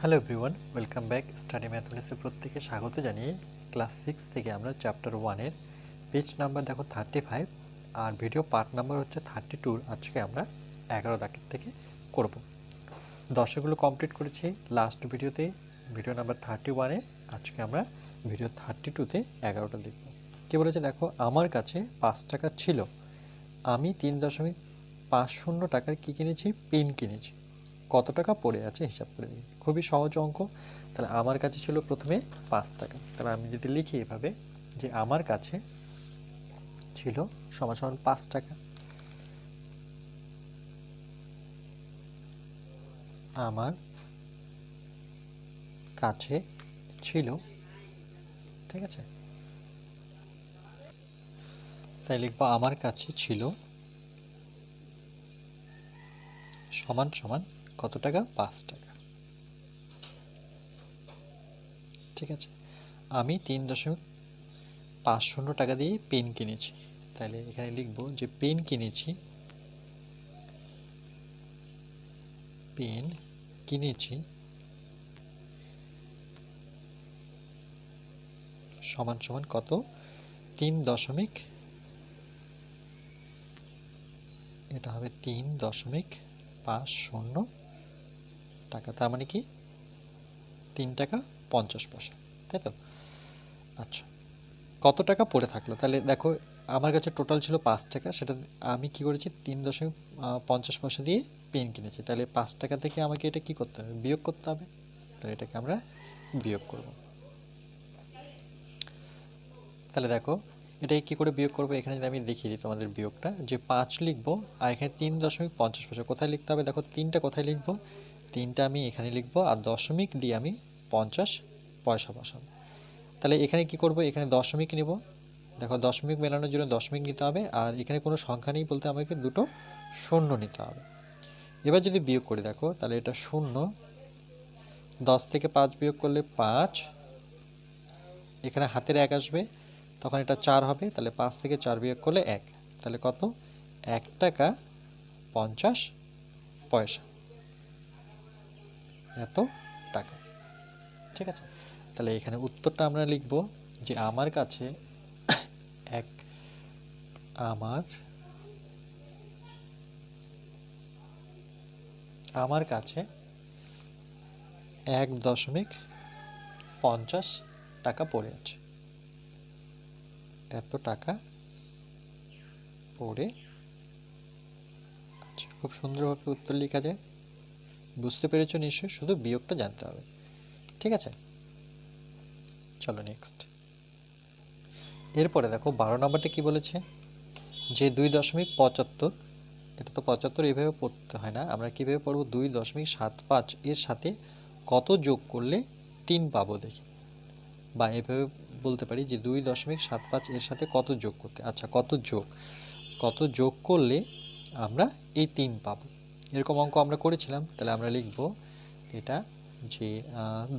Hello everyone, welcome back. Study ম্যাথমেটিক্সে প্রত্যেকে স্বাগত জানিয়ে ক্লাস 6 থেকে আমরা চ্যাপ্টার 1-এর পেজ নাম্বার দেখো 35 আর ভিডিও পার্ট নাম্বার হচ্ছে 32। আজকে আমরা 11 দাগের থেকে করব। 10গুলো কমপ্লিট করেছি লাস্ট ভিডিওতে, ভিডিও নাম্বার 31-এ। আজকে আমরা ভিডিও 32-তে 11টা দেখব। কি বলেছে দেখো, আমার কাছে 5 টাকা ছিল, আমি 3.50 টাকার কি কিনেছি, পেন কিনেছি, কত টাকা পড়ে আছে হিসাব করে দিই। খুবই সহজ অঙ্ক। তাহলে আমার কাছে ছিল প্রথমে 5 টাকা, তাহলে আমি যদি লিখি এভাবে যে আমার কাছে ছিল সমান সমান 5 টাকা, আমার কাছে ছিল, ঠিক আছে, তাই লিখবো আমার কাছে ছিল সমান সমান কত টাকা, 5 টাকা, ঠিক আছে। আমি 3.50 টাকা দিয়ে পেন কিনেছি, তাহলে এখানে লিখবো যে পেন কিনেছি, পেন কিনেছি সমান সমান কত, 3 এটা হবে 3.50 টাকা, তার মানে কি 3 টাকা 50 পয়সা, তাই তো। আচ্ছা, কত টাকা পড়ে থাকলো, তাহলে দেখো আমার কাছে টোটাল ছিল 5 টাকা, সেটা আমি কি করেছি 3.50 পয়সা দিয়ে পেন কিনেছি, তাহলে 5 টাকা থেকে আমাকে এটা কি করতে হবে, বিয়োগ করতে হবে। তাহলে এটাকে আমরা বিয়োগ করব। তাহলে দেখো এটাই কি করে বিয়োগ করবো, এখানে যদি আমি দেখিয়ে দিই তোমাদের বিয়োগটা, যে 5 লিখবো আর এখানে 3.50 পয়সা কোথায় লিখতে হবে, দেখো 3টা কোথায় লিখবো, 3টা আমি এখানে লিখবো আর দশমিক দিয়ে আমি 50 পয়সা বসাবো। তাহলে এখানে কি করব, এখানে দশমিক নিব, দেখো দশমিক মেলানোর জন্য দশমিক নিতে হবে, আর এখানে কোনো সংখ্যা নেই বলতে আমাকে দুটো শূন্য নিতে হবে। এবার যদি বিয়োগ করি দেখো, তাহলে এটা 0, 10 থেকে 5 বিয়োগ করলে 5, এখানে হাতের 1 আসবে, তখন এটা 4 হবে, তাহলে 5 থেকে 4 বিয়োগ করলে 1, তাহলে কত, 1 টাকা 50 পয়সা, এত টাকা, ঠিক আছে। তাহলে এখানে উত্তরটা আমরা লিখব যে আমার কাছে আমার কাছে 1.50 টাকা পড়ে আছে, এত টাকা পড়ে আছে। খুব সুন্দরভাবে উত্তর লেখা যায়, বুঝতে পেরেছো নিশ্চয়ই, শুধু বিয়োগটা জানতে হবে, ঠিক আছে। চলো নেক্সট। এরপরে দেখো 12 নম্বরটা কি বলেছে, যে 2.75, এটা তো 75 এইভাবে পড়তে হয় না, আমরা কীভাবে পড়বো, 2.75 এর সাথে কত যোগ করলে 3 পাবো দেখি, বা এভাবে বলতে পারি যে 2.75 এর সাথে কত যোগ করতে, আচ্ছা কত যোগ করলে আমরা এই 3 পাবো, এরকম অঙ্ক আমরা করেছিলাম। তাহলে আমরা লিখব এটা যে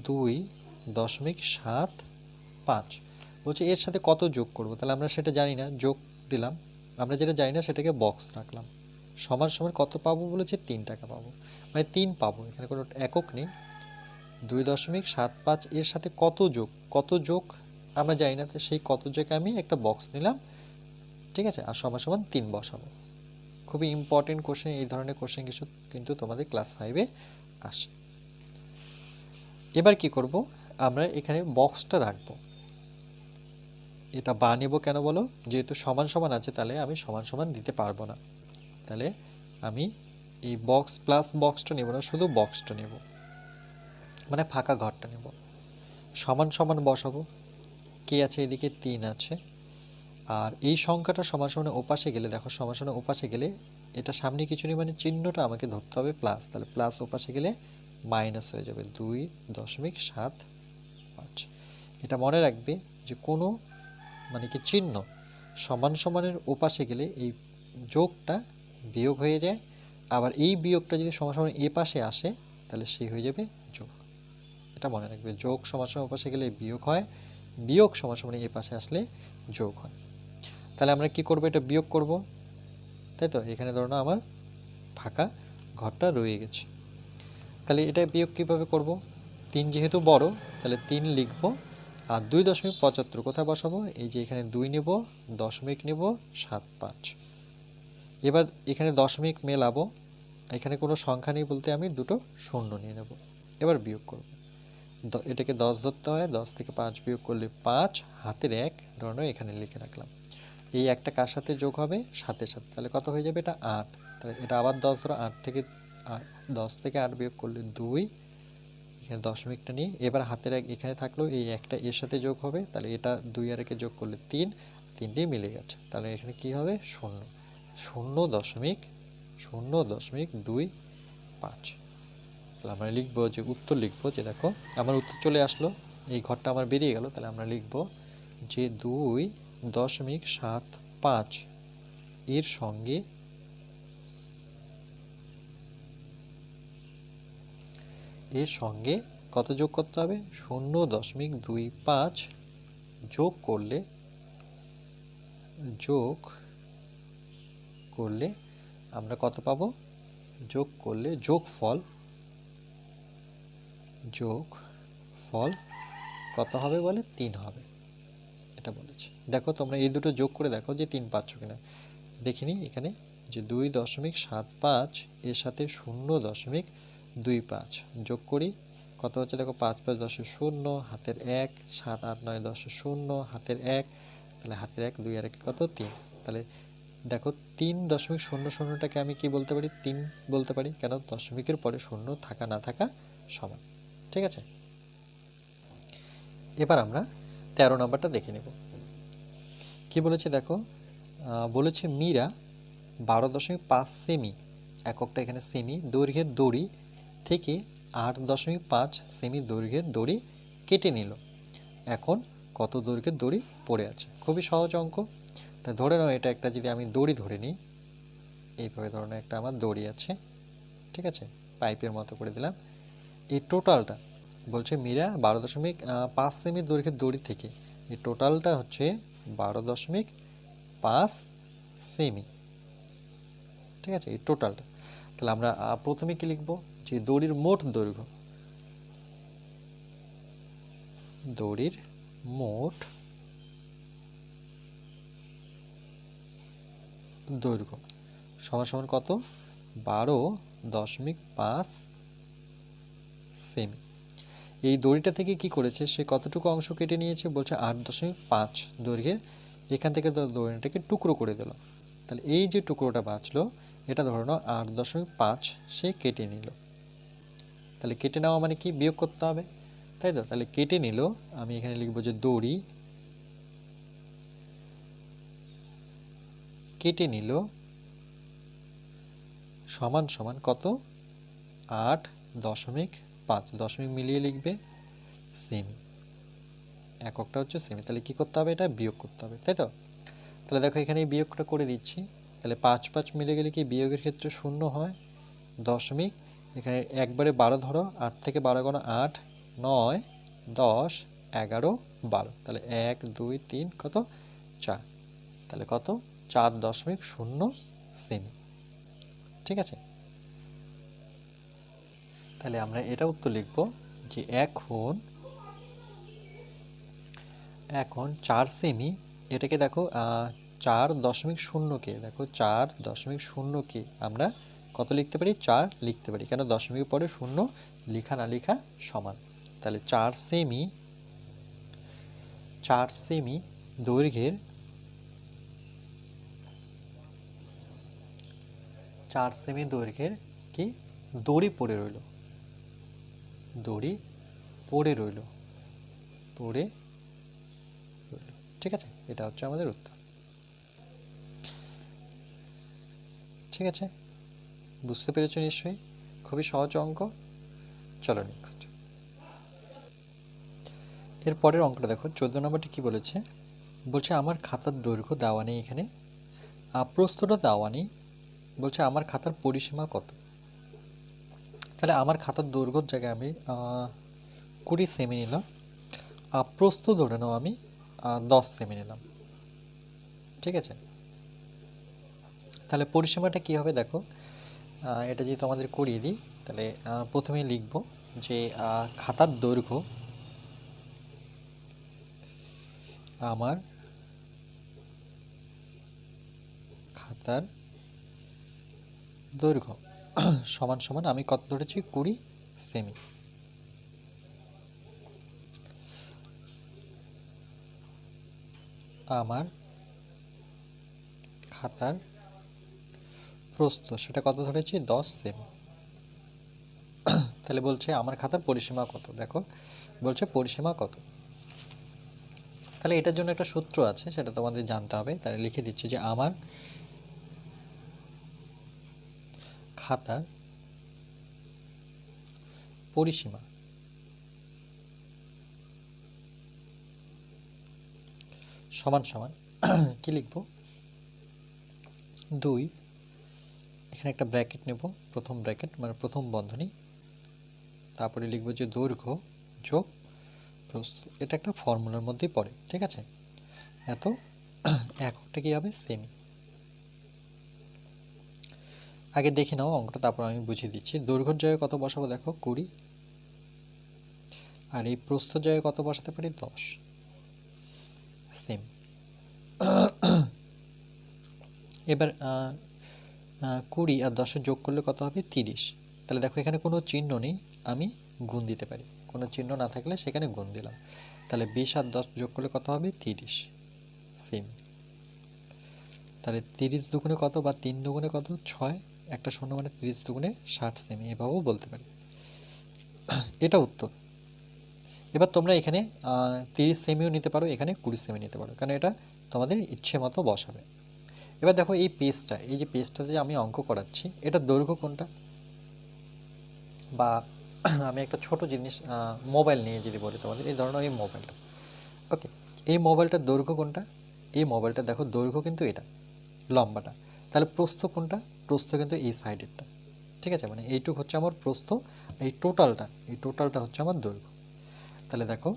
2.75 বলছে এর সাথে কত যোগ করব, তাহলে আমরা সেটা জানি না, যোগ দিলাম, আমরা যেটা জানি না সেটাকে বক্স রাখলাম, সমান সমান কত পাবো বলেছে, 3 টাকা পাবো, মানে 3 পাবো, এখানে কোনো একক নেই। 2.75 এর সাথে কত যোগ আমরা জানি না, তো সেই কত যোগে আমি একটা বক্স নিলাম, ঠিক আছে, আর সমান সমান 3 বসাবো। খুবই ইম্পর্টেন্ট কোশ্চেন, এই ধরনের কোশ্চেন কিছু কিন্তু তোমাদের ক্লাস 5-এ আসে। এবার কি করব, আমরা এখানে বক্সটা রাখবো, এটা বা নেব কেন বলো, যেহেতু সমান সমান আছে, তাহলে আমি সমান সমান দিতে পারবো না, তাহলে আমি এই বক্স প্লাস বক্সটা নেব না, শুধু বক্সটা নেব, মানে ফাঁকা ঘরটা নেব, সমান সমান বসাবো, কে আছে এদিকে, 3 আছে, আর এই সংখ্যাটা সমান সমান ওপাশে গেলে, দেখো সমান সমান ওপাশে গেলে এটা সামনে কিছু নেই, মানে চিহ্নটা আমাকে ধরতে হবে প্লাস, তাহলে প্লাস ওপাশে গেলে মাইনাস হয়ে যাবে, 2.75। এটা মনে রাখবে যে কোনো মানে কি চিহ্ন সমান সমানের ওপাশে গেলে এই যোগটা বিয়োগ হয়ে যায়, আবার এই বিয়োগটা যদি সমান সমান এ পাশে আসে তাহলে সেই হয়ে যাবে যোগ। এটা মনে রাখবে, যোগ সমান সমান ওপাশে গেলে বিয়োগ হয়, বিয়োগ সমান সমান এ পাশে আসলে যোগ হয়। তাহলে আমরা কি করব, এটা বিয়োগ করব, তাই তো, এখানে ধরো না আমার ফাঁকা ঘরটা রয়ে গেছে, তাহলে এটা বিয়োগ কিভাবে করব, 3 যেহেতু বড় তাহলে 3 লিখব, আর 2.75 কোথায় বসাবো? এই যে এখানে 2 নেব, দশমিক নেব 7, 5। এবার এখানে দশমিক মেলাবো, এখানে কোনো সংখ্যা নেই বলতে আমি দুটো শূন্য নিয়ে নেব। এবার বিয়োগ করব, এটাকে 10 ধরতে হয়, 10 থেকে 5 বিয়োগ করলে 5, হাতের 1 ধরনের এখানে লিখে রাখলাম। এই একটা কার সাথে যোগ হবে? 7-এর সাথে, তাহলে কত হয়ে যাবে? এটা 8। তাহলে এটা আবার 10 ধরো, 10 থেকে 8 বিয়োগ করলে 2, এখানে দশমিকটা নিয়ে এবার হাতের 1 এখানে থাকলো, এই একটা এর সাথে যোগ হবে, তাহলে এটা 2 আর 1 যোগ করলে 3, 3 দিয়ে মিলে গেছে, তাহলে এখানে কি হবে? 0, 0.0.25। তাহলে আমরা লিখবো যে উত্তর লিখবো যে দেখো আমার উত্তর চলে আসলো, এই ঘরটা আমার বেরিয়ে গেল, তাহলে আমরা লিখবো যে 2.75 এর সঙ্গে কত যোগ করতে হবে? 0.25 যোগ করলে আমরা কত পাবো? যোগফল কত হবে বলে? 3 হবে, এটা বলেছে। দেখো তোমরা এই দুটো যোগ করে দেখো যে 3 পাচ্ছ কিনা। দেখিনি এখানে যে 2.75 এর সাথে 0.25 যোগ করি, কত হচ্ছে দেখো? 5 5 10 0, হাতের 1, 7 8 9 10 0, হাতের 1, তাহলে হাতের 1 2 আর 1 কত? 3। তাহলে দেখো 3.00টাকে আমি কি বলতে পারি? 3 বলতে পারি, কেন? দশমিকের পরে শূন্য থাকা না থাকা সমান, ঠিক আছে। এবার আমরা 13 নম্বরটা দেখে নেব। কি বলেছে দেখো, বলেছে মীরা 12.5 সেমি, এককটা এখানে সেমি, দৈর্ঘ্যের দড়ি থেকে 8.5 সেমি দৈর্ঘ্যের দড়ি কেটে নিল। এখন কত দৈর্ঘ্যের দড়ি পড়ে আছে? খুবই সহজ অঙ্ক। তা ধরে নাও এটা একটা, যদি আমি দড়ি ধরে নিই, এইভাবে ধরে নাও একটা আমার দড়ি আছে, ঠিক আছে, পাইপের মতো করে দিলাম। এই টোটালটা বলছে মীরা 12.5 সেমি দৈর্ঘ্যের দড়ি থেকে, এই টোটালটা হচ্ছে 12.5 সেমি, ঠিক আছে, এই টোটালটা। তাহলে আমরা প্রথমে কি লিখব? যে দড়ির মোট দৈর্ঘ্য, সমান সমান কত? 12.5 সেমি। এই দড়িটা থেকে কি করেছে? সে কতটুকু অংশ কেটে নিয়েছে? বলছে 8.5 দৈর্ঘ্যের, এখান থেকে দড়িটাকে টুকরো করে দিল। তাহলে এই যে টুকরোটা বাঁচলো, এটা ধরো না 8.5 সে কেটে নিল। তাহলে কেটে নেওয়া মানে কি? বিয়োগ করতে হবে, তাই তো? তাহলে কেটে নিল, আমি এখানে লিখবো যে দড়ি কেটে নিল সমান সমান কত? 8.5, দশমিক মিলিয়ে লিখবে সেমি, এককটা হচ্ছে সেমি। তাহলে কি করতে হবে? এটা বিয়োগ করতে হবে, তাই তো? তাহলে দেখো এখানে বিয়োগটা করে দিচ্ছি, তাহলে 5 5 মিলে গেলে কি বিয়োগের ক্ষেত্রে 0 হয়, দশমিক, এখানে একবারে 12 ধরো, 8 থেকে 12 গুণ 8, 9 10 11 12, তাহলে 1 2 3 কত? 4, তাহলে কত? 4.0 সেমি, ঠিক আছে। তাহলে আমরা এটা উত্তর লিখব যে এখন 4 সেমি, এটাকে দেখো 4.0কে দেখো 4.0কে আমরা কত লিখতে পারি? 4 লিখতে পারি, কেন? দশমিকের পরে শূন্য লেখা না লেখা সমান। তাহলে 4 সেমি দৈর্ঘ্যের 4 সেমি দৈর্ঘ্যের কি দড়ি পড়ে রইল, ঠিক আছে। এটা হচ্ছে আমাদের উত্তর, ঠিক আছে। বুঝতে পেরেছো নিশ্চয়ই? খুবই সহজ অঙ্ক। চলো নেক্সট, এর পরের অঙ্কটা দেখো। 14 নম্বরটি কি বলেছে? বলছে আমার খাতার দৈর্ঘ্য দেওয়া নেই, এখানে প্রস্থটা দেওয়া নেই, বলছে আমার খাতার পরিসীমা কত? তাহলে আমার খাতার দৈর্ঘ্যর জায়গায় আমি 20 সেমি নিলাম, প্রস্থ ধরে নাও আমি 10 সেমি নিলাম, ঠিক আছে। তাহলে পরিসীমাটা কি হবে দেখো, এটা যেহেতু আমাদের করিয়ে দিই, তাহলে প্রথমে লিখব যে খাতার দৈর্ঘ্য আমার খাতার দৈর্ঘ্য সমান সমান আমি কত ধরেছি 20 সেমি। আমার খাতার প্রস্থ সেটা কত ধরেছি 10 সেমি। তাহলে বলছে আমার খাতার পরিসীমা কত, দেখো বলছে পরিসীমা কত। তাহলে এটার জন্য একটা সূত্র আছে, সেটা তোমাদের জানতে হবে। তাহলে লিখে দিচ্ছি যে আমার খাতার পরিসীমা সমান সমান কি লিখব 2, এখানে একটা ব্র্যাকেট নেব, প্রথম ব্র্যাকেট মানে প্রথম বন্ধনী, তারপরে লিখব যে দৈর্ঘ্য যোগ প্রস্থ। এটা একটা ফর্মুলার মধ্যেই পড়ে, ঠিক আছে। এত এককটা কি হবে সেমি। আগে দেখে নাও অঙ্কটা, তারপর আমি বুঝিয়ে দিচ্ছি। দৈর্ঘ্যের জায়গায় কত বসাবো দেখো 20, আর এই প্রস্থের জায়গায় কত বসাতে পারি 10 সেমি। এবার 20 আর 10 যোগ করলে কত হবে 30। তাহলে দেখো এখানে কোনো চিহ্ন নেই, আমি গুণ দিতে পারি, কোনো চিহ্ন না থাকলে সেখানে গুণ দিলাম। তাহলে 20 আর 10 যোগ করলে কত হবে 30 সেমি। তাহলে 30 দুগুণে কত বা 3 দুগুণে কত 6, একটা শূন্য মানে 30 দুগুণে 60 সেমি, এভাবেও বলতে পারি। এটা উত্তর। এবার তোমরা এখানে 30 সেমিও নিতে পারো, এখানে 20 সেমি নিতে পারো, কারণ এটা তোমাদের ইচ্ছে মতো বসাবে। এবার দেখো এই পেজটা, এই যে পেজটাতে আমি অঙ্ক করাচ্ছি, এটা দৈর্ঘ্য কোনটা, বা আমি একটা ছোট জিনিস মোবাইল নিয়ে যদি বলি তোমাদের, এই ধরনের এই মোবাইলটা, ওকে, এই মোবাইলটার দৈর্ঘ্য কোনটা, এই মোবাইলটা দেখো দৈর্ঘ্য কিন্তু এটা লম্বাটা। তাহলে প্রস্থ কোনটা, প্রস্থ কিন্তু এই সাইডেরটা, ঠিক আছে, মানে এইটুক হচ্ছে আমার প্রস্থ, এই টোটালটা হচ্ছে আমার দৈর্ঘ্য। তাহলে দেখো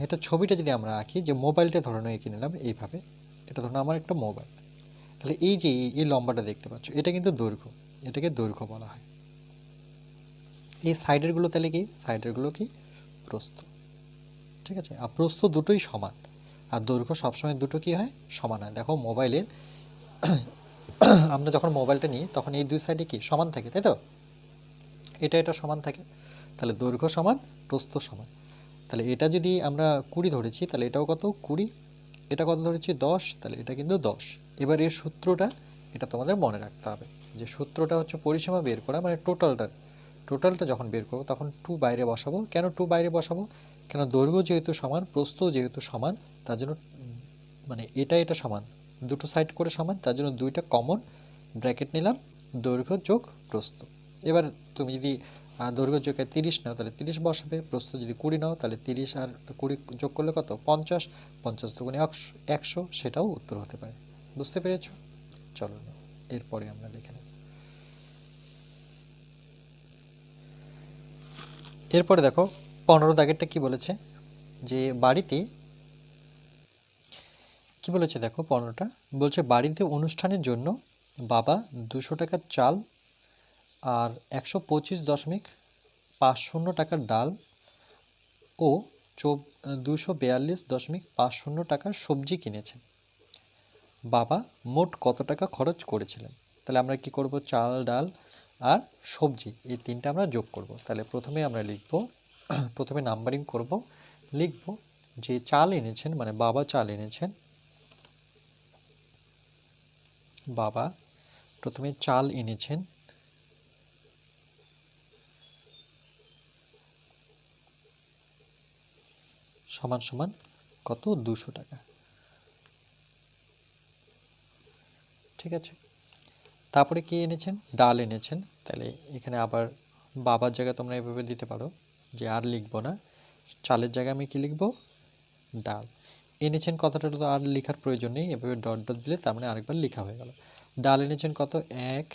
এটা ছবিটা যদি আমরা আঁকি, যে মোবাইলটা ধরুন এঁকে নিলাম এইভাবে, এটা ধরুন আমার একটা মোবাইল। তাহলে এই যে এই লম্বাটা দেখতে পাচ্ছ, এটা কিন্তু দৈর্ঘ্য, এটাকে দৈর্ঘ্য বলা হয়। এই সাইডেরগুলো তাহলে কি, সাইডেরগুলো কি প্রস্থ, ঠিক আছে। আর প্রস্থ দুটোই সমান, আর দৈর্ঘ্য সবসময় দুটো কি হয় সমান হয়। দেখো মোবাইলের আমরা যখন মোবাইলটা নিই তখন এই দুই সাইডে কি সমান থাকে, তাই তো, এটা সমান থাকে। তাহলে দৈর্ঘ্য সমান প্রস্থ সমান। তাহলে এটা যদি আমরা 20 ধরেছি, তাহলে এটাও কত 20, এটা কত ধরেছি 10, তাহলে এটা কিন্তু 10। এবার এর সূত্রটা, এটা তোমাদের মনে রাখতে হবে, যে সূত্রটা হচ্ছে পরিসীমা বের করা, মানে টোটালটা যখন বের করবো তখন 2 বাইরে বসাবো। কেন 2 বাইরে বসাবো, কেন দৈর্ঘ্য যেহেতু সমান, প্রস্থ যেহেতু সমান, তার জন্য মানে এটা সমান, দুটো সাইড করে সমান, তার জন্য দুইটা কমন ব্র্যাকেট নিলাম, দৈর্ঘ্য যোগ প্রস্থ। এবার তুমি যদি দৈর্ঘ্য যোগে 30 নাও তাহলে 30 বসাবে, প্রস্থ যদি 20 নাও তাহলে 30 আর 20 যোগ করলে কত 50, 50 দুগুণে 100, সেটাও উত্তর হতে পারে। বুঝতে পেরেছো? চলো এরপরে আমরা দেখে নেব। এরপরে দেখো 15 দাগেরটা কি বলেছে, যে বাড়িতে কি বলেছে দেখো 15টা বলছে, বাড়িতে অনুষ্ঠানের জন্য বাবা 200 টাকার চাল আর 125.50 টাকার ডাল ও 242.50 টাকার সবজি কিনেছেন। বাবা মোট কত টাকা খরচ করেছিলেন? তাহলে আমরা কি করব, চাল ডাল আর সবজি এই তিনটা আমরা যোগ করব। তাহলে প্রথমে আমরা লিখব, প্রথমে নাম্বারিং করব, লিখব যে চাল এনেছেন, মানে বাবা চাল এনেছেন, বাবা প্রথমে চাল এনেছেন সমান সমান কত 200 টাকা, ঠিক আছে। তারপরে কি এনেছেন, ডাল এনেছেন। তাহলে এখানে আবার বাবার জায়গায় তোমরা এভাবে দিতে পারো, যে আর লিখবো না, চালের জায়গায় আমি কি লিখব, ডাল। এনেছেন কথাটা তো আর লেখার প্রয়োজন নেই, এভাবে ডট ডট দিলে তার মানে আরেকবার লেখা হয়ে গেল। ডাল এনেছেন কত 1,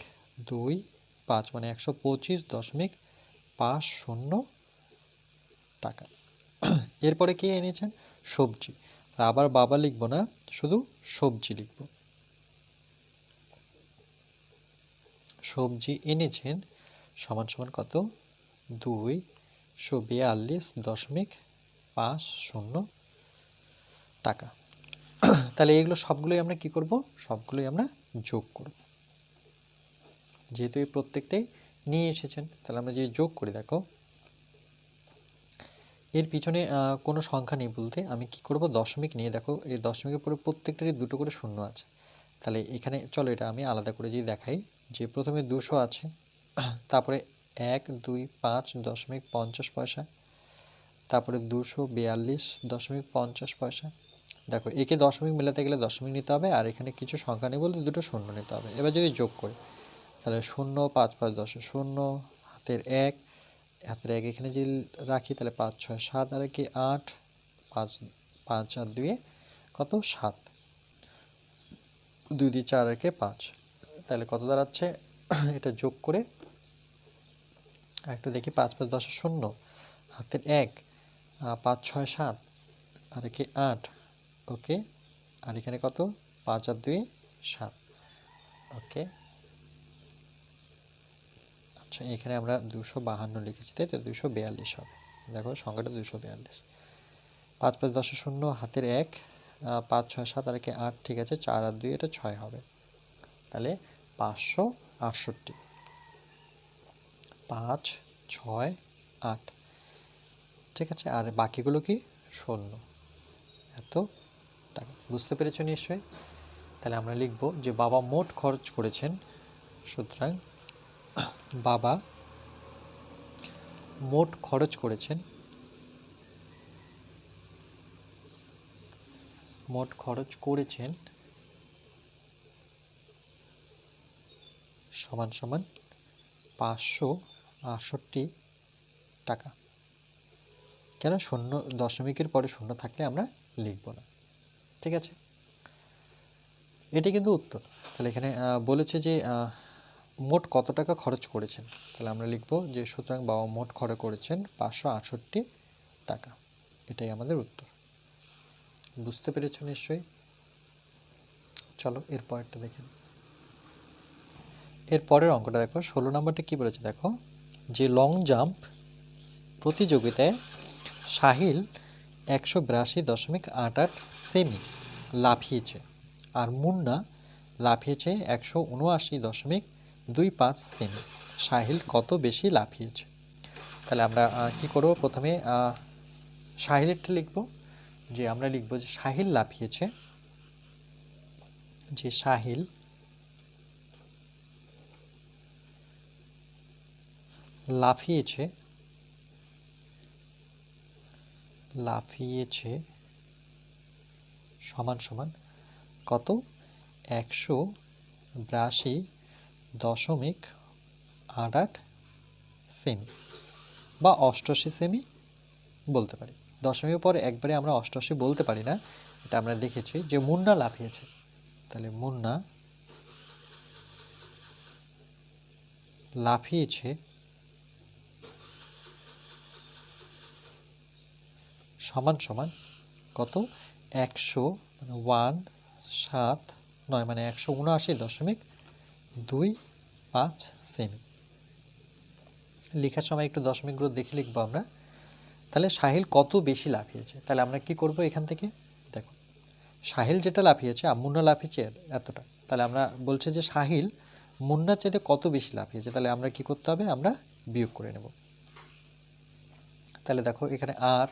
2, 5 মানে 125.50 টাকা। এরপরে কি এনেছেন, সবজি। আবার বাবা লিখব না, শুধু সবজি লিখব। সবজি এনেছেন সমান সমান কত 2, 442.50 টাকা। তাহলে এগুলো সবগুলোই আমরা কি করব, সবগুলোই আমরা যোগ করব। যেহেতু এই প্রত্যেকটাই নিয়ে এসেছেন, তাহলে আমরা যে যোগ করি, দেখো এর পিছনে কোনো সংখ্যা নেই বলতে আমি কি করব, দশমিক নিয়ে, দেখো এই দশমিকের পরে প্রত্যেকটারই দুটো করে শূন্য আছে। তাহলে এখানে চলো এটা আমি আলাদা করে যদি দেখাই, যে প্রথমে 200 আছে, তারপরে 125.50 তারপরে 242.50। দেখো একে দশমিক মেলাতে গেলে দশমিক নিতে হবে, আর এখানে কিছু সংখ্যা নেই বলতে দুটো শূন্য নিতে হবে। এবার যদি যোগ করি, তাহলে 0 5 5 10 0, হাতের 1, হাতের 1 এখানে যদি রাখি তাহলে 5 6 7 আর কি 8, 5 5 আর 2 কত 7, 2 দিয়ে 4 আর কি 5। তাহলে কত দাঁড়াচ্ছে, এটা যোগ করে একটু দেখি, 5 5 10 0, হাতের 1, 5 6 7 আর কি 8, ওকে, আর এখানে কত 5 আর 2 7, ওকে। আচ্ছা এখানে আমরা 252 লিখেছি, তাই তো 242 হবে, দেখো সংখ্যাটা 242। 5 5 10 0, হাতের 1, 5 6 7 আর কি 8, ঠিক আছে, 4 আর 2 এটা 6 হবে, তাহলে 568, 5 6 8, ঠিক আছে। আর বাকিগুলো কি শূন্য, এত টাকা। বুঝতে পেরেছো নিশ্চয়ই? তাহলে আমরা লিখব যে বাবা মোট খরচ করেছেন, সুতরাং বাবা মোট খরচ করেছেন, মোট খরচ করেছেন সমান সমান 568 টাকা। কেন, শূন্য দশমিকের পরে শূন্য থাকলে আমরা লিখব না, ঠিক আছে। এটি কিন্তু উত্তর। তাহলে এখানে বলেছে যে মোট কত টাকা খরচ করেছেন, তাহলে আমরা লিখব যে সুতরাং বাবা মোট খরচ করেছেন 568 টাকা, এটাই আমাদের উত্তর। বুঝতে পেরেছ নিশ্চয়ই? চলো এরপরটা দেখেন। এর পরের অঙ্কটা দেখো, 16 নম্বরটা কি বলেছে দেখো, যে লং জাম্প প্রতিযোগিতায় সাহিল 182.88 সেমি লাফিয়েছে, আর মুন্না লাফিয়েছে 179.25 সেমি। সাহিল কত বেশি লাফিয়েছে? তাহলে আমরা কি করব, প্রথমে সাহিলেরটা লিখব, যে আমরা লিখব যে সাহিল লাফিয়েছে, যে সাহিল লাফিয়েছে, লাফিয়েছে সমান সমান কত, 182.88 সেমি বা 88 সেমি বলতে পারি। দশমিকের পর একবারে আমরা 88 বলতে পারি না, এটা আমরা দেখেছি। যে মুন্না লাফিয়েছে, তাহলে মুন্না লাফিয়েছে সমান সমান কত, 179 মানে 179.25 সেমি। লেখার সময় একটু দশমিকগুলো দেখে লিখবো আমরা। তাহলে সাহিল কত বেশি লাফিয়েছে, তাহলে আমরা কি করব, এখান থেকে দেখো সাহিল যেটা লাফিয়েছে আর মুন্না লাফিয়েছে এতটা, তাহলে আমরা বলছে যে সাহিল মুন্নার চাইতে কত বেশি লাফিয়েছে, তাহলে আমরা কি করতে হবে, আমরা বিয়োগ করে নেব। তাহলে দেখো এখানে 8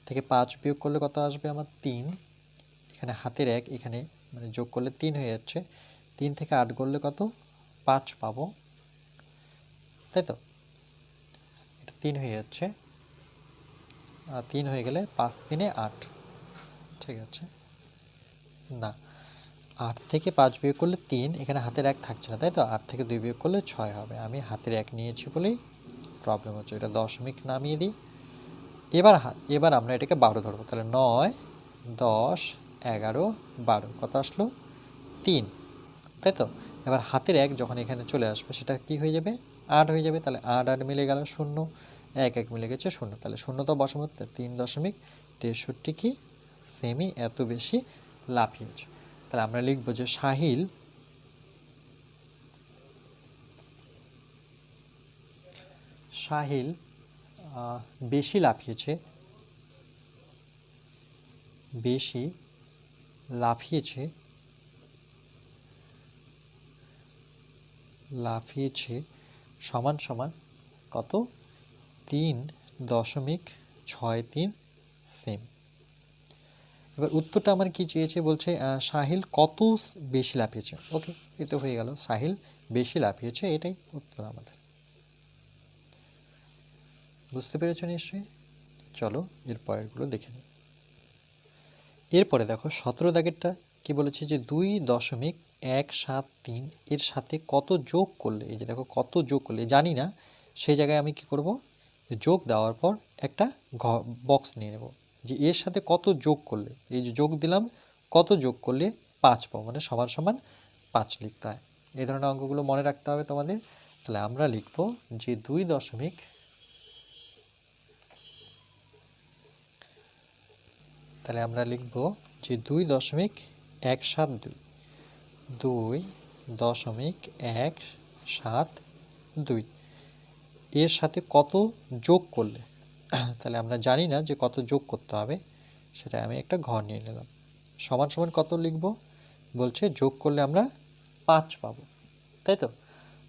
থেকে 5 বিয়োগ করলে কত আসবে আমার, 3, এখানে হাতের 1, এখানে মানে যোগ করলে 3 হয়ে যাচ্ছে, 3 থেকে 8 করলে কত 5 পাবো, তাই তো, এটা 3 হয়ে যাচ্ছে, আর 3 হয়ে গেলে 5 3 8, ঠিক আছে না, 8 থেকে 5 বিয়োগ করলে 3, এখানে হাতের 1 থাকছে না, তাই তো, 8 থেকে 2 বিয়োগ করলে 6 হবে। আমি হাতের 1 নিয়েছি বলেই প্রবলেম হচ্ছে, এটা দশমিক নামিয়ে দিই। এবার আমরা এটাকে 12 ধরবো, তাহলে 9 10 11 12 কত আসলো 3, তাই তো। এবার হাতের 1 যখন এখানে চলে আসবে সেটা কি হয়ে যাবে, 8 হয়ে যাবে, তাহলে 8 8 মিলে গেল 0, 1 1 মিলে গেছে 0, তাহলে 0 তো বসাবো, 3.63 কি সেমি এত বেশি লাফিয়েছে। তাহলে আমরা লিখব যে সাহিল বেশি লাফিয়েছে, বেশি লাফিয়েছে, লাফিয়েছে সমান সমান কত? 3.63 সেম। এবার উত্তরটা আমার কি চেয়েছে, বলছে সাহিল কত বেশি লাফিয়েছে। ওকে, এই তো হয়ে গেল, সাহিল বেশি লাফিয়েছে, এটাই উত্তর আমাদের। বুঝতে পেরেছো নিশ্চয়ই? চলো এর পরেরগুলো দেখে নিই। এরপরে দেখো 17 দাগেরটা কি বলেছে, যে 2.173 এর সাথে কত যোগ করলে, এই যে দেখো কত যোগ করলে জানি না, সেই জায়গায় আমি কি করব, যোগ দেওয়ার পর একটা বক্স নিয়ে নেব, যে এর সাথে কত যোগ করলে, এই যে যোগ দিলাম, কত যোগ করলে 5 পাবো, মানে সমান সমান 5 লিখতে হয়। এই ধরনের অঙ্কগুলো মনে রাখতে হবে তোমাদের। তাহলে আমরা লিখব যে 2.172 2.172 এর সাথে কত যোগ করলে, তাহলে আমরা জানি না যে কত যোগ করতে হবে, সেটা আমি একটা ঘর নিয়ে নিলাম। সমান সমান কত লিখব, বলছে যোগ করলে আমরা 5 পাবো, তাই তো?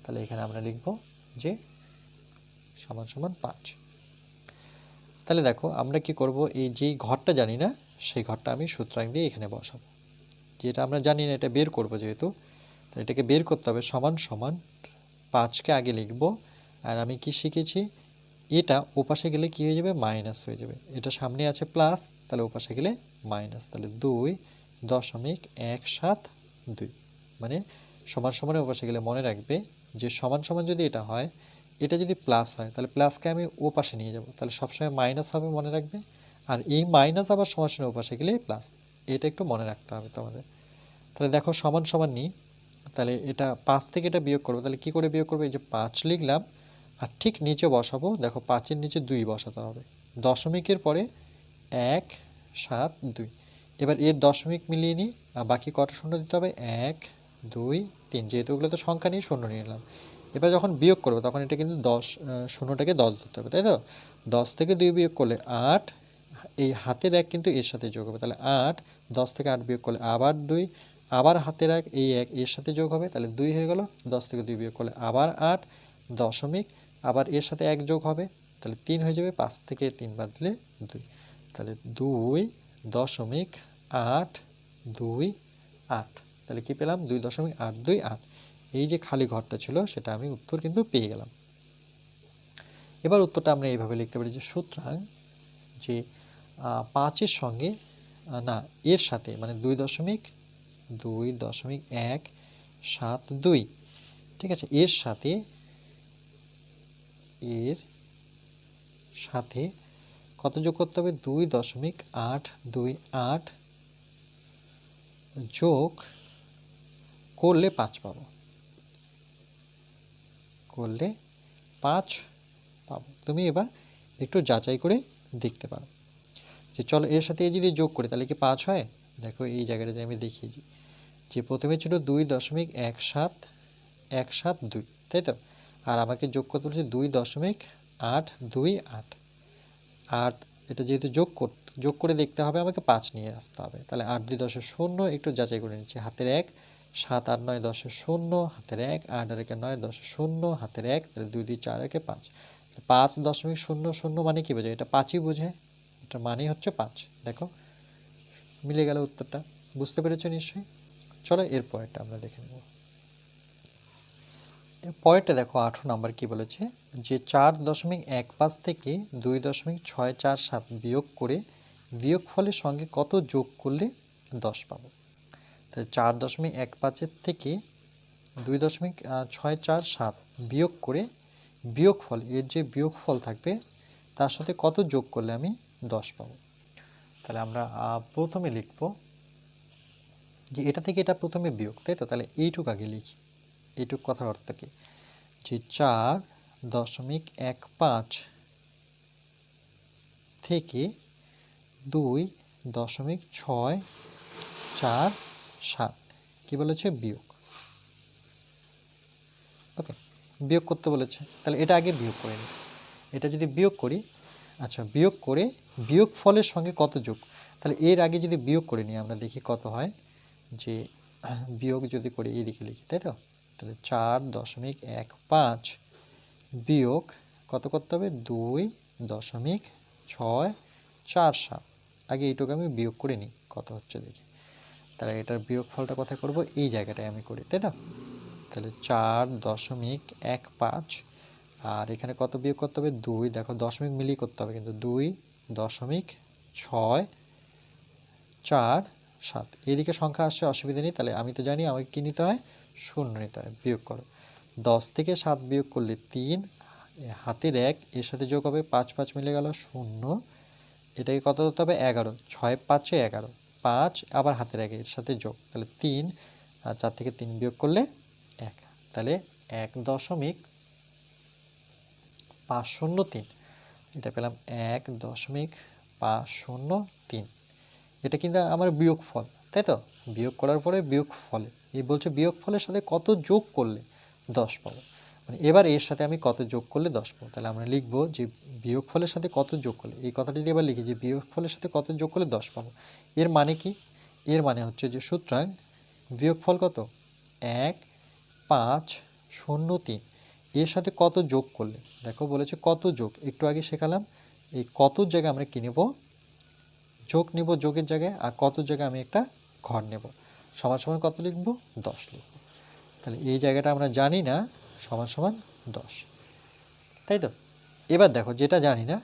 তাহলে এখানে আমরা লিখব যে সমান সমান 5। তাহলে দেখো আমরা কি করব, এই যেই ঘরটা জানি না সেই ঘরটা আমি সূত্রাঙ্ক দিয়ে এখানে বসাবো। যেটা আমরা জানি না এটা বের করব, যেহেতু তাহলে এটাকে বের করতে হবে। সমান সমান 5কে আগে লিখব, আর আমি কি শিখেছি, এটা ওপাশে গেলে কি হয়ে যাবে, মাইনাস হয়ে যাবে। এটা সামনে আছে প্লাস, তাহলে ওপাশে গেলে মাইনাস, তাহলে 2.172 মানে সমান সমানের ওপাশে গেলে মনে রাখবে যে সমান সমান যদি এটা হয়, এটা যদি প্লাস হয়, তাহলে প্লাসকে আমি ওপাশে নিয়ে যাব, তাহলে সবসময় মাইনাস হবে, মনে রাখবে। আর এই মাইনাস আবার সমান সমান ওপাশে গেলে প্লাস, এটা একটু মনে রাখতে হবে তোমাদের। তাহলে দেখো সমান সমান নিই, তাহলে এটা 5 থেকে এটা বিয়োগ করবো, তাহলে কি করে বিয়োগ করবো, এই যে 5 লিখলাম, আর ঠিক নিচে বসাবো, দেখো 5-এর নিচে 2 বসাতে হবে, দশমিকের পরে 172। এবার এর দশমিক মিলিয়ে নিই, আর বাকি কত শূন্য দিতে হবে, 1 2 3, যেহেতু ওগুলো তো সংখ্যা নিয়ে শূন্য নিয়ে নিলাম। এবার যখন বিয়োগ করবো তখন এটা কিন্তু 10, শূন্যটাকে 10 ধরতে হবে, তাই তো? 10 থেকে 2 বিয়োগ করলে 8, এই হাতের 1 কিন্তু এর সাথে যোগ হবে, তাহলে 8, 10 থেকে 8 বিয়োগ করলে আবার 2, আবার হাতের 1, এই 1 এর সাথে যোগ হবে, তাহলে 2 হয়ে গেল। 10 থেকে 2 বিয়োগ করলে আবার 8, দশমিক, আবার এর সাথে 1 যোগ হবে, তাহলে 3 হয়ে যাবে। 5 থেকে 3 বাদ দিলে 2, তাহলে 2.828, তাহলে কি পেলাম, 2.828। এই যে খালি ঘরটা ছিল সেটা আমি উত্তর কিন্তু পেয়ে গেলাম। এবার উত্তরটা আমরা এইভাবে লিখতে পারি, যে সুতরাং যে 5-এর সঙ্গে না এর সাথে, মানে 2.172, ঠিক আছে, এর সাথে কত যোগ করতে হবে, 2.828 যোগ করলে 5 পাবো, তুমি এবার একটু যাচাই করে দেখতে পারো, যে চলো এর সাথে যদি যোগ করি তাহলে কি 5 হয়। দেখো এই জায়গাটা যে আমি দেখিয়েছি, যে প্রথমে ছিল 2.172, তাই তো? আর আমাকে যোগ করতে বলছে 2.828, আর এটা যেহেতু যোগ করে দেখতে হবে, আমাকে 5 নিয়ে আসতে হবে, তাহলে 8 2 10 0, একটু যাচাই করে নিচ্ছি, হাতের 1, 7 8 9 10 0, হাতের 1, 8 আর 1 9 10 0, হাতের 1, তাহলে 2 2 4 1 5, 5.00 মানে কি বোঝায়, এটা 5ই বোঝায়, এটা মানেই হচ্ছে 5। দেখো মিলে গেল উত্তরটা, বুঝতে পেরেছো নিশ্চয়ই? চলো এর পরেরটা আমরা দেখে নেব। পরেরটা দেখো 18 নাম্বার কি বলেছে, যে 4.15 থেকে 2.647 বিয়োগ করে বিয়োগফলের সঙ্গে কত যোগ করলে 10 পাবো। তাহলে 4.15 থেকে 2.647 বিয়োগ করে বিয়োগফল, এর যে বিয়োগফল থাকবে তার সাথে কত যোগ করলে আমি 10 পাবো। তাহলে আমরা প্রথমে লিখব যে এটা থেকে এটা প্রথমে বিয়োগ, তাই তো? তাহলে এইটুক আগে লিখি, এইটুক কথার অর্থ কি, যে 4.15 থেকে 2.647 কি বলেছে, বিয়োগ। ওকে, বিয়োগ করতে বলেছে, তাহলে এটা আগে বিয়োগ করে নিই। এটা যদি বিয়োগ করি আচ্ছা বিয়োগ করে বিয়োগ ফলের সঙ্গে কত যোগ, তাহলে এর আগে যদি বিয়োগ করে নিই আমরা দেখি কত হয়, যে বিয়োগ যদি করে এইদিকে লিখি তাই তো, তাহলে 4.15 বিয়োগ কত করতে হবে 2.647, আগে এইটুকু আমি বিয়োগ করে নিই কত হচ্ছে দেখি, তাহলে এটার বিয়োগ ফলটা কোথায় করব, এই জায়গাটায় আমি করি তাই তো, তাহলে 4.15 আর এখানে কত বিয়োগ করতে হবে 2, দেখো দশমিক মিলিয়ে করতে হবে কিন্তু 2.647, এদিকে সংখ্যা আসছে অসুবিধা নেই, তাহলে আমি তো জানি আমাকে কী নিতে হয়, শূন্য নিতে হয়, বিয়োগ করো 10 থেকে 7 বিয়োগ করলে 3, হাতের 1 এর সাথে যোগ হবে 5 5 মিলে গেল 0, এটাকে কত ধরতে হবে 11, 6 5 11, 5 আবার হাতের 1 এর সাথে যোগ, তাহলে 3 আর 4 থেকে 3 বিয়োগ করলে 1, তাহলে 1.503, এটা পেলাম 1.503, এটা কিন্তু আমার বিয়োগ ফল তাই তো, বিয়োগ করার পরে বিয়োগ ফলে এই বলছে বিয়োগ ফলের সাথে কত যোগ করলে 10 পাবো, মানে এবার এর সাথে আমি কত যোগ করলে 10 পাবো, তাহলে আমরা লিখবো যে বিয়োগ ফলের সাথে কত যোগ করলে, এই কথাটি দিয়ে এবার লিখি যে বিয়োগ ফলের সাথে কত যোগ করলে 10 পাবো, এর মানে কি, এর মানে হচ্ছে যে সুতরাং বিয়োগ ফল কত 1.503, এর সাথে কত যোগ করলে, দেখো বলেছে কত যোগ, একটু আগে শেখালাম, এই কত জায়গায় আমরা কি নেব, যোগ নেব যোগের জায়গায়, আর কত জায়গায় আমি একটা ঘর নেব, সমান সমান কত লিখব 10 লিখব, তাহলে এই জায়গাটা আমরা জানি না সমান সমান 10, তাই তো। এবার দেখো যেটা জানি না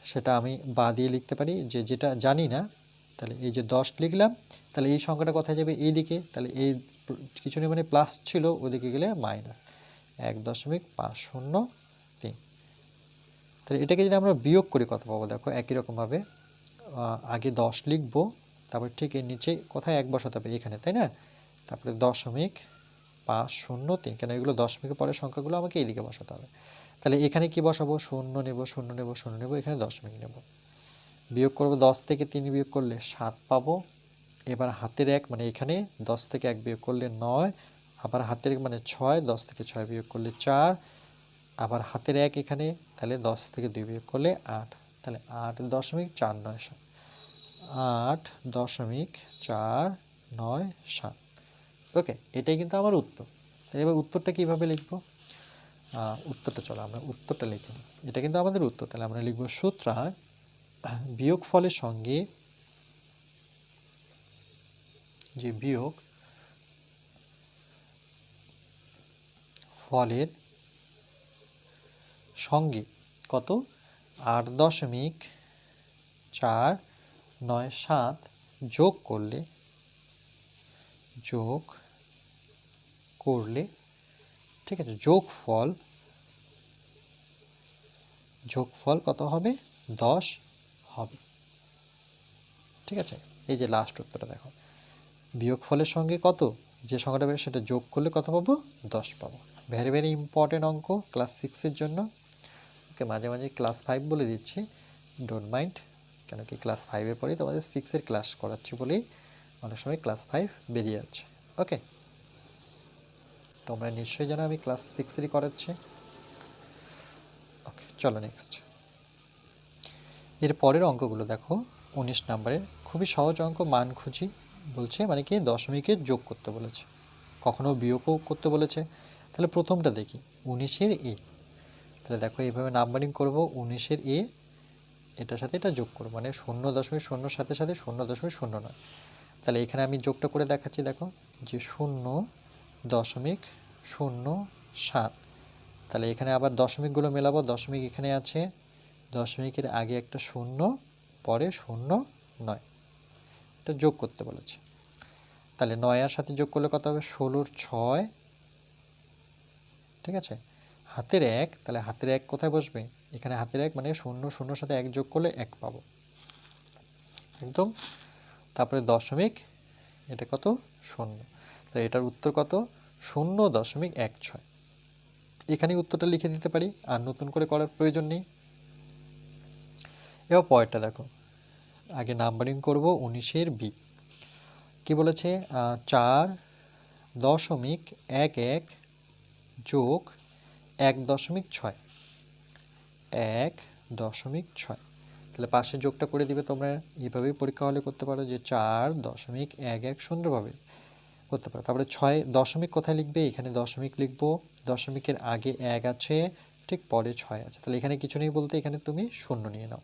সেটা আমি বা দিয়ে লিখতে পারি, যে যেটা জানি না, তাহলে এই যে 10 লিখলাম, তাহলে এই সংখ্যাটা কোথায় যাবে এই দিকে, তাহলে এই কিছু নেই মানে প্লাস ছিল ওদিকে গেলে মাইনাস 1.503, তাহলে এটাকে যদি আমরা বিয়োগ করি কত পাবো, দেখো একই রকমভাবে আগে 10 লিখবো, তারপর ঠিক এর নিচে কোথায় 1 বসাতে হবে এখানে তাই না, তারপরে 0.503, কেন এগুলো দশমিকের পরের সংখ্যাগুলো আমাকে এইদিকে বসাতে হবে, তাহলে এখানে কি বসাবো 0 নেব 0 নেব 0 নেব, এখানে দশমিক নেব, বিয়োগ করব 10 থেকে 3 বিয়োগ করলে 7 পাবো, এবার হাতের 1 মানে এখানে 10 থেকে 1 বিয়োগ করলে 9, আবার হাতের 1 মানে 6, 10 থেকে 6 বিয়োগ করলে 4, আবার হাতের 1 এখানে, তাহলে 10 থেকে 2 বিয়োগ করলে 8, তাহলে 8.497, 8.497, ওকে, এটাই কিন্তু আমার উত্তর। তাহলে এবার উত্তরটা কীভাবে লিখব, উত্তরটা চলো আমরা উত্তরটা লিখে নিই, এটা কিন্তু আমাদের উত্তর, তাহলে আমরা লিখব সুতরাং বিয়োগ ফলের সঙ্গে, যে বিয়োগ ফলের সঙ্গে কত 8.497 যোগ করলে ঠিক আছে, যোগফল কত হবে 10 হবে, ঠিক আছে। এই যে লাস্ট উত্তরটা দেখো, বিয়োগ ফলের সঙ্গে কত যে সংখ্যাটা বের সেটা যোগ করলে কত পাবো 10 পাবো, ভেরি ভেরি ইম্পর্টেন্ট অঙ্ক ক্লাস 6-এর জন্য, ওকে, মাঝে মাঝে ক্লাস 5 বলে দিচ্ছি, ডোন্ট মাইন্ড, কেন কি ক্লাস 5-এর পরেই তোমাদের 6-এর ক্লাস করাচ্ছি বলেই অনেক সময় ক্লাস 5 বেরিয়ে যাচ্ছে, ওকে, তোমরা নিশ্চয়ই জানো আমি ক্লাস 6-এরই করাচ্ছি, ওকে। চলো নেক্সট, এর পরের অঙ্কগুলো দেখো 19 নম্বরের খুবই সহজ অঙ্ক, মান খুঁজি বলছে, মানে কি দশমিকের যোগ করতে বলেছে, কখনো বিয়োগও করতে বলেছে, তাহলে প্রথমটা দেখি 19-এর এ, তাহলে দেখো এইভাবে নাম্বারিং করব, 19-এর এ এটার সাথে এটা যোগ করব, মানে 0.0 সাথে সাথে 0.09, তাহলে এখানে আমি যোগটা করে দেখাচ্ছি, দেখো যে 0.07, তাহলে এখানে আবার দশমিকগুলো মেলাবো, দশমিক এখানে আছে, দশমিকের আগে একটা 0, পরে 0.9, এটা যোগ করতে বলেছে, তাহলে 9 এর সাথে যোগ করলে কত হবে 16-র 6, ঠিক আছে, হাতের 1, তাহলে হাতের 1 কোথায় বসবে, এখানে হাতের 1 মানে 0 সাথে 1 যোগ করলে 1 পাবো একদম, তারপরে দশমিক, এটা কত 0, তাহলে এটার উত্তর কত 0.16, এখানে উত্তরটা লিখে দিতে পারি, আর নতুন করে করার প্রয়োজন নেই। এবার পরেরটা দেখো, আগে নাম্বারিং করব 19-এর বি, কি বলেছে 4.11 যোগ 1.6, 1.6, তাহলে পাশে যোগটা করে দিবে। তোমরা এইভাবেই পরীক্ষা হলে করতে পারো যে 4.11 সুন্দরভাবে করতে পারো। তারপরে 6 দশমিক কোথায় লিখবে, এখানে দশমিক লিখবো, দশমিকের আগে 1 আছে, ঠিক পরে 6 আছে, তাহলে এখানে কিছু নেই বলতে এখানে তুমি শূন্য নিয়ে নাও।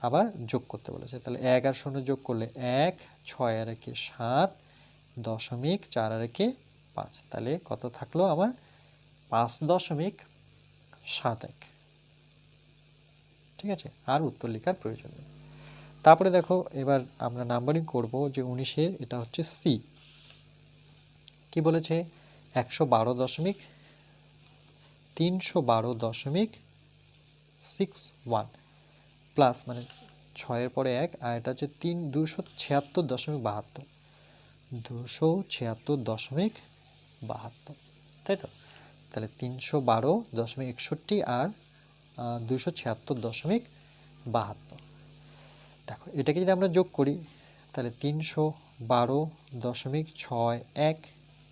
আবার যোগ করতে বলেছে, তাহলে 1 আর 0 যোগ করলে 1, 6 আর 1 7, দশমিক 4 আর 1 5, তাহলে কত থাকলো আমার 5.71। ঠিক আছে, আর উত্তর লেখার প্রয়োজন নেই। তারপরে দেখো এবার আমরা নাম্বারিং করব যে 19-এর, এটা হচ্ছে সি। কি বলেছে 312.61 প্লাস মানে 6-এর পরে 1, আর এটা হচ্ছে 276.72, 276.72, তাই তো? তাহলে 312.61 আর 276.72। দেখো এটাকে যদি আমরা যোগ করি তাহলে 312.61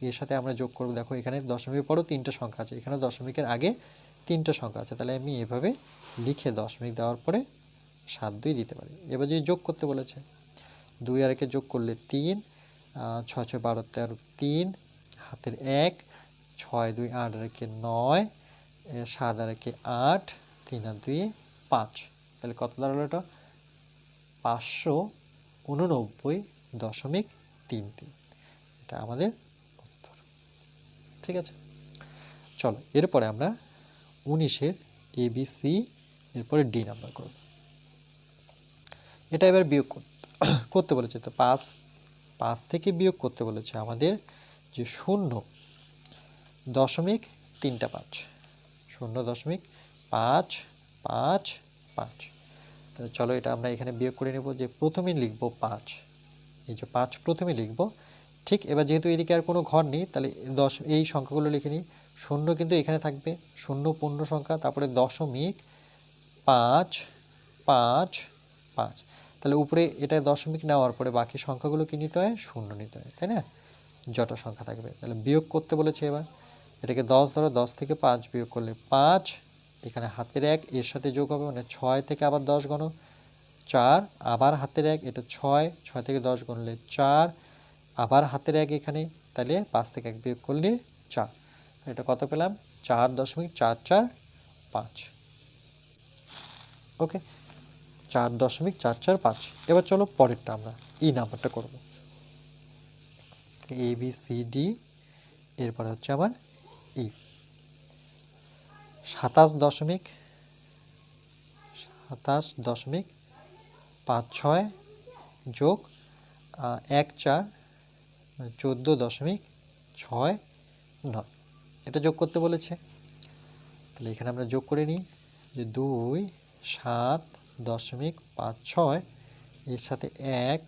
এর সাথে আমরা যোগ করব। দেখো এখানে দশমিকের পরও 3টা সংখ্যা আছে, এখানে দশমিকের আগে 3টা সংখ্যা আছে, তাহলে আমি এভাবে লিখে দশমিক দেওয়ার পরে 7-2 দিতে পারি। এবার যদি যোগ করতে বলেছে, 2 আর 1 যোগ করলে 3, 6 6 12 13, 3 হাতের 1, 6 2 8 আর 1 9, 7 আর 1 8, 3 আর 2 5, তাহলে কত দাঁড়ালো এটা 589.33, এটা আমাদের উত্তর। ঠিক আছে, চলো এরপরে আমরা 19-এর ABC, এরপরে ডি নাম্বার করব। এটা এবার বিয়োগ করতে বলেছে, তো 5 থেকে বিয়োগ করতে বলেছে আমাদের যে 0.355, 0.555। তাহলে চলো এটা আমরা এখানে বিয়োগ করে নেব, যে প্রথমে লিখব 5, এই যে 5 প্রথমে লিখব। ঠিক, এবার যেহেতু এদিকে আর কোনো ঘর নেই তাহলে এই সংখ্যাগুলো লিখে নিই। 0 কিন্তু এখানে থাকবে, 0 পূর্ণ সংখ্যা, তারপরে দশমিক 5 5 5, তাহলে উপরে এটা দশমিক নেওয়ার পরে বাকি সংখ্যাগুলো কি নিতে হয়, 0 নিতে হয়, তাই না? যত সংখ্যা থাকবে, তাহলে বিয়োগ করতে বলেছে। এবার এটাকে 10 ধরো, 10 থেকে 5 বিয়োগ করলে 5, এখানে হাতের 1 এর সাথে যোগ হবে, মানে 6 থেকে আবার 10 গণো 4, আবার হাতের 1, এটা 6, 6 থেকে 10 গুনলে 4, আবার হাতের 1 এখানে, তাহলে 5 থেকে 1 বিয়োগ করলে 4, এটা কত পেলাম 4.445। ওকে, 4.445। এবার চলো পরেরটা আমরা ই নাম্বারটা করব। ABCD, এরপরে হচ্ছে আমার ই 27.56 যোগ 14, 14.69, এটা যোগ করতে বলেছে। তাহলে এখানে আমরা যোগ করে নিই যে 2 7.56 এর সাথে 1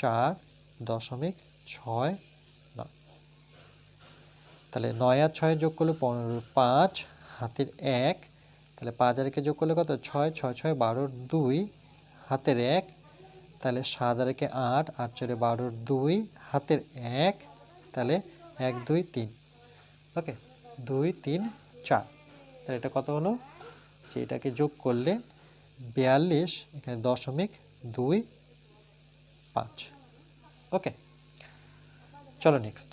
4.69, তাহলে 9 আর 6 যোগ করলে 15, 5 হাতের 1, তাহলে 5 আর 1 যোগ করলে কত 6, 6 6 12, 2 হাতের 1, তাহলে 7 আর 1 8, 8 4 12, 2 হাতের 1, তাহলে 1 2 3, ওকে 2 3 4, তাহলে এটা কত হলো, যে এটাকে যোগ করলে 42, এখানে 0.25। ওকে, চলো নেক্সট।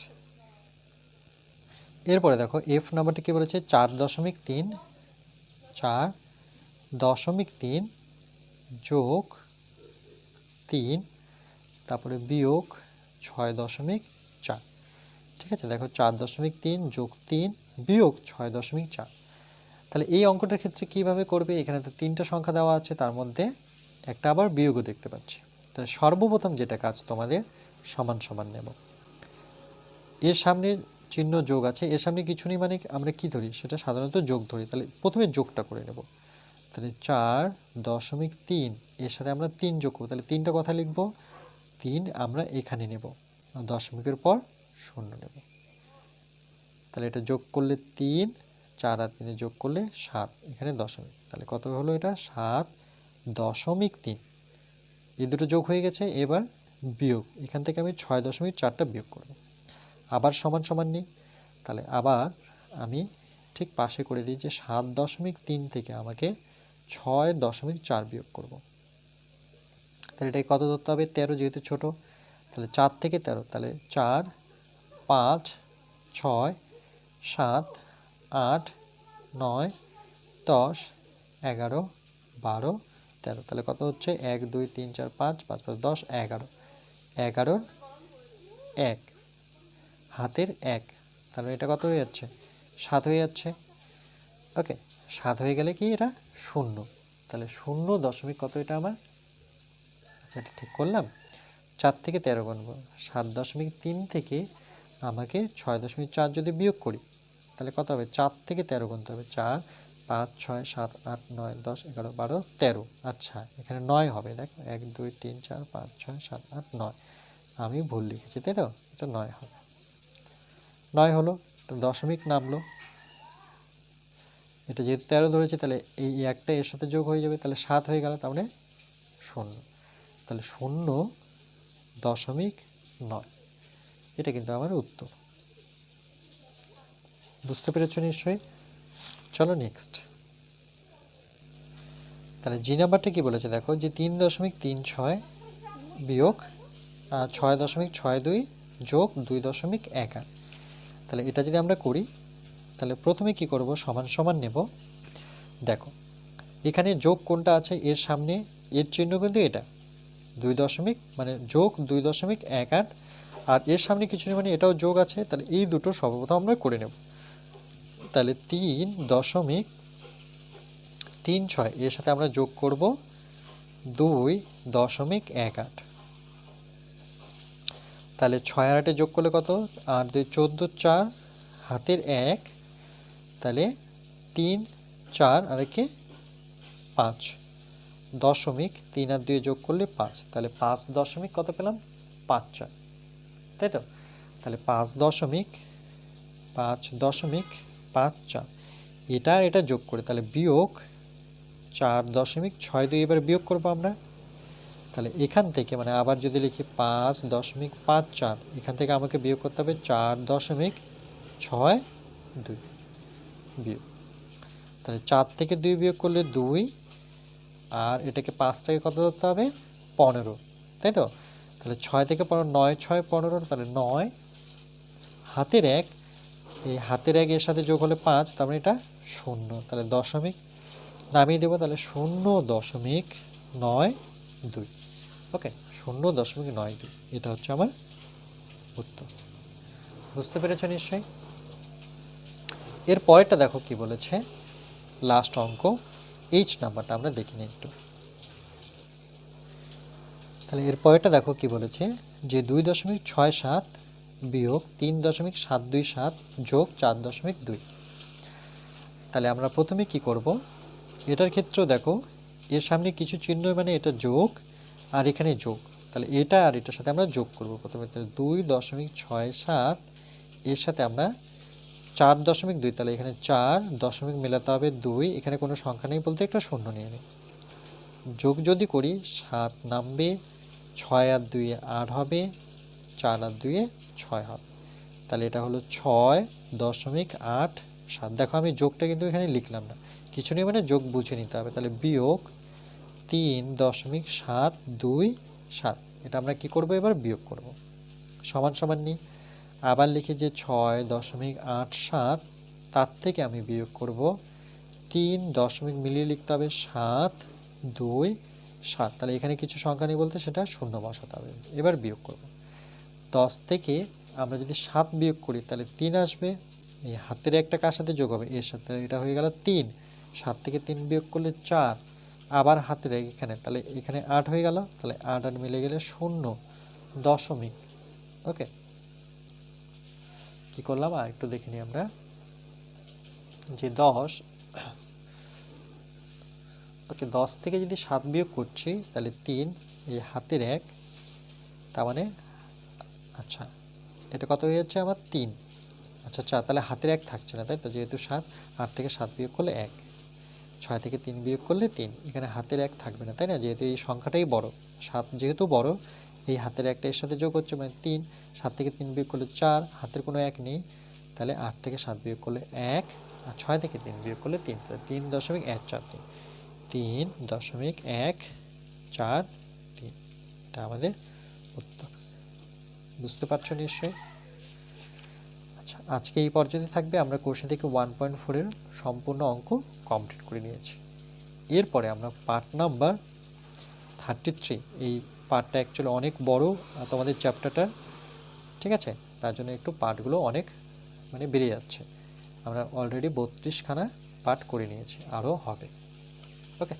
এরপরে দেখো এফ নাম্বারটা কি বলেছে 4.3 যোগ 3, তারপরে বিয়োগ 6.4। ঠিক আছে, দেখো 4.3 যোগ 3 বিয়োগ 6.4। তাহলে এই অঙ্কটার ক্ষেত্রে কিভাবে করবে, এখানে তো 3টা সংখ্যা দেওয়া আছে, তার মধ্যে একটা আবার বিয়োগও দেখতে পাচ্ছি। তাহলে সর্বপ্রথম যেটা কাজ তোমাদের সমান সমান নেব, এর সামনে চিহ্ন যোগ আছে, এর সামনে কিছু নেই মানে আমরা কি ধরি, সেটা সাধারণত যোগ ধরি। তাহলে প্রথমে যোগটা করে নেব, তাহলে 4.3 এর সাথে আমরা 3 যোগ করব, তাহলে 3টা কথা লিখব, 3 আমরা এখানে নেব, দশমিকের পর 0 নেব, তাহলে এটা যোগ করলে 3, 4 আর 3 যোগ করলে 7, এখানে দশমিক, তাহলে কত হলো এটা 7.3, এই দুটো যোগ হয়ে গেছে। এবার বিয়োগ, এখান থেকে আমি 6.4টা বিয়োগ করব, আবার সমান সমান নিই, তাহলে আবার আমি ঠিক পাশে করে দিই যে 7.3 থেকে আমাকে 6.4 বিয়োগ করব, তাহলে এটাকে কত ধরতে হবে? 13 যেহেতু ছোট, তাহলে 4 থেকে 13, তাহলে 4, 5, 6, 7, 8, 9, 10, 11, 12, 13, তাহলে কত হচ্ছে? 1 2 3 4 5, 5 5 10, 11, 11 1, হাতের 1, তাহলে এটা কত হয়ে যাচ্ছে? 7 হয়ে যাচ্ছে। ওকে, 7 হয়ে গেলে কি এটা? 0, তাহলে 0 দশমিক কত এটা আমার? আচ্ছা, এটা ঠিক করলাম। 4 থেকে 13 গুনবো, 7.3 থেকে আমাকে 6.4 যদি বিয়োগ করি তাহলে কত হবে? 4 থেকে 13 গুনতে হবে, 4, 5, 6, 7, 8, 9, 10, 11, 12, 13। আচ্ছা, এখানে 9 হবে, দেখো 1 2 3 4 5 6 7 8 9, আমি ভুল লিখেছি তাই তো, এটা 9 হবে। 9 হলো, দশমিক নামলো, এটা যেহেতু 13 ধরেছে তাহলে এই একটা এর সাথে যোগ হয়ে যাবে, তাহলে 7 হয়ে গেল, তার মানে 0, তাহলে 0.9, এটা কিন্তু আমার উত্তর। বুঝতে পেরেছো নিশ্চয়ই? চলো নেক্সট। তাহলে জি নাম্বারটা কি বলেছে দেখো, যে 3.36 বিয়োগ 6.62 যোগ 2.18, তাহলে এটা যদি আমরা করি তাহলে প্রথমে কি করব? সমান সমান নেব। দেখো এখানে যোগ কোনটা আছে? এর সামনে এর চিহ্ন কিন্তু এটা 2 দশমিক, মানে যোগ 2.18, আর এর সামনে কিছু নেই মানে এটাও যোগ আছে, তাহলে এই দুটো সর্বপ্রথম আমরা করে নেব। তাহলে 3.36 এর সাথে আমরা যোগ করব 2.18, তাহলে 6 আর 8 যোগ করলে কত? 8 2 14, 4, হাতের 1, তাহলে 3 4 আর 1 5, দশমিক 3 আর 2 যোগ করলে 5, তাহলে 5 দশমিক কত পেলাম? 5 4, তাই তো? তাহলে 5.5.4 এটা আর এটা যোগ করে তাহলে বিয়োগ 4.62, এবার বিয়োগ করবো আমরা। তাহলে এখান থেকে মানে আবার যদি লিখি 5.54, এখান থেকে আমাকে বিয়োগ করতে হবে 4.62 বিয়োগ, তাহলে 4 থেকে 2 বিয়োগ করলে 2, আর এটাকে 5টাকে কত ধরতে হবে? 15, তাই তো? তাহলে 6 থেকে 15, 9 6 15, তাহলে 9, হাতের 1, এই হাতের 1 এর সাথে যোগ হলে 5, তার মানে এটা 0, তাহলে দশমিক নামিয়ে দেবো, তাহলে 0.92, ওকে, 0.92, এটা হচ্ছে আমার উত্তর। বুঝতে পেরেছ নিশ্চয়ই? এর পরেরটা দেখো কি বলেছে, লাস্ট অঙ্ক এইচ নাম্বারটা আমরা দেখি নিই একটু। তাহলে এর পরেরটা দেখো কি বলেছে, যে 2.67 বিয়োগ 3.727 যোগ 4.2, তাহলে আমরা প্রথমে কি করব? এটার ক্ষেত্রেও দেখো এর সামনে কিছু চিহ্ন মানে এটা যোগ আর এখানে যোগ, তাহলে এটা আর এটার সাথে আমরা যোগ করব প্রথমে। তাহলে 2.67 এর সাথে আমরা 4.2, তাহলে এখানে 4 দশমিক মেলাতে হবে 2, এখানে কোনো সংখ্যা নেই বলতে একটা শূন্য নিয়ে নিই, যোগ যদি করি 7 নামবে, 6 আর 2 8 হবে, 4 আর 2 6 হবে, তাহলে এটা হলো 6.87। দেখো আমি যোগটা কিন্তু এখানে লিখলাম না, কিছু নেই মানে যোগ বুঝে নিতে হবে, তাহলে বিয়োগ 3.727, এটা আমরা কি করব? এবার বিয়োগ করব, সমান সমান নিই, আবার লিখি যে 6.87, তার থেকে আমি বিয়োগ করব 3 দশমিক মিলিয়ে লিখতে হবে 7 2 7, তাহলে এখানে কিছু সংখ্যা নেই বলতে সেটা শূন্য বসাতে হবে, এবার বিয়োগ করব। 10 থেকে আমরা যদি 7 বিয়োগ করি তাহলে 3 আসবে, এই হাতের একটা কার সাথে যোগ হবে? এর সাথে, এটা হয়ে গেল 3, 7 থেকে 3 বিয়োগ করলে 4, আবার হাতের এখানে, তাহলে এখানে 8 হয়ে গেল, তাহলে 8 আর মিলে গেলে 0 দশমিক, ওকে, কি করলাম আর একটু দেখে নিই আমরা, যে 10, ওকে, 10 থেকে যদি 7 বিয়োগ করছি তাহলে 3, এই হাতের 1, তার মানে আচ্ছা এটা কত হয়ে যাচ্ছে আমার? 3, আচ্ছা 4, তাহলে হাতের 1 থাকছে না তাই তো, যেহেতু 7, 8 থেকে 7 বিয়োগ করলে 1, 6 থেকে 3 বিয়োগ করলে 3, এখানে হাতের 1 থাকবে না তাই না, যেহেতু এই সংখ্যাটাই বড়, 7 যেহেতু বড়, এই হাতের 1টা এর সাথে যোগ হচ্ছে মানে 3, 7 থেকে 3 বিয়োগ করলে 4, হাতের কোনো 1 নেই, তাহলে 8 থেকে 7 বিয়োগ করলে 1, আর 6 থেকে 3 বিয়োগ করলে 3, তাহলে 3.143, 3.143, এটা আমাদের উত্তর। বুঝতে পারছো নিশ্চয়ই? আচ্ছা, আজকে এই পর্যন্ত থাকবে। আমরা কোশ্চেন থেকে 1.4 এর সম্পূর্ণ অঙ্ক কমপ্লিট করে নিয়েছি। এরপরে আমরা পার্ট নাম্বার 33, এই পার্টটা অ্যাকচুয়ালি অনেক বড় তোমাদের চ্যাপ্টারটা, ঠিক আছে, তার জন্য একটু পার্টগুলো অনেক মানে বেড়ে যাচ্ছে। আমরা অলরেডি 32খানা পার্ট করে নিয়েছি, আরও হবে। ওকে।